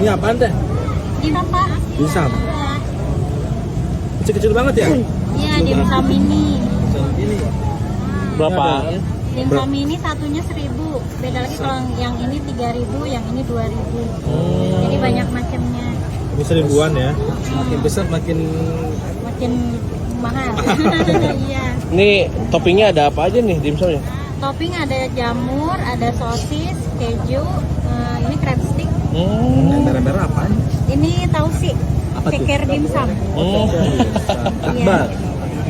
Ini apaan teh? Dimsum, Pak. Dimsum. Kecil-kecil banget ya? Iya, dimsum ini. Ini Berapa? Dimsum ini satunya 1.000. Beda lagi kalau yang ini 3.000, yang ini 2.000. Jadi banyak macamnya. Ini 1000-an ya. Makin besar makin Makin mahal. Iya. Ini toppingnya ada apa aja nih dimsumnya? Topping ada jamur, ada sosis, keju, ini crab stick. merah-merah apaan? Ini tausi. Apa tuh? Ceker dimsum. Akbar.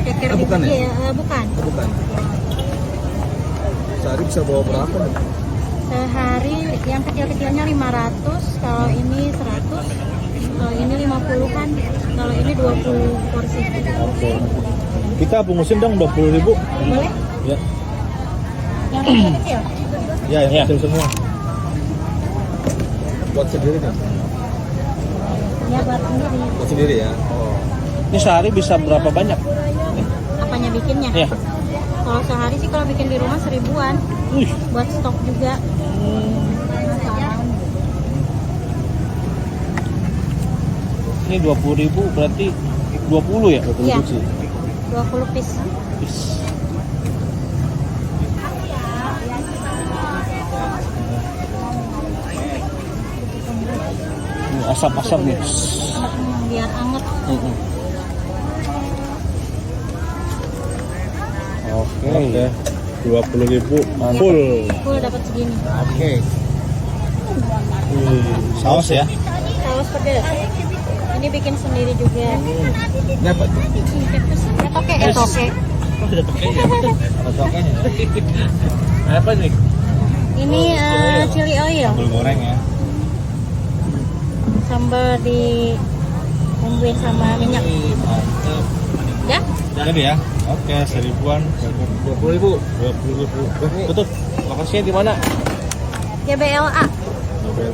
Ceker Ah, bukan dimsum. ya? Iya, bukan. Oh, bukan. Sehari bisa bawa berapa nih? Sehari yang kecil-kecilnya 500, kalau ini 100, kalau ini 50-an, kalau ini 20 porsi. Oke. Kita bungkusin dong 20.000. Boleh? Ya. Yang kecil-kecil? Ya, yang Ya. kecil semua. Buat sendiri nih. Ya, buat sendiri. Buat sendiri ya. Oh. Ini sehari bisa berapa banyak? Apanya bikinnya? Ya. Kalau sehari sih kalau bikin di rumah 1.000-an. Wih. Buat stok juga. Ini 20.000 berarti 20 ya? 20 Iya. biji. 20 piece. Is. Ini asap-asap nih. Biar anget. Oke. Oke. 20.000 full. Full dapat segini. Oke. Saus ya? Saus pedas. Ini bikin sendiri juga. Ini apa tuh? Etoke, etoke. Apa coknya? Apa nih? Ini chili oil. Sambal goreng ya. Sambal di bumbuin sama minyak. Mantap. Ya? Jadi ya. Oke, 1000-an. 20.000. 20.000. Betul. Lokasinya di mana? GBLA. Oke.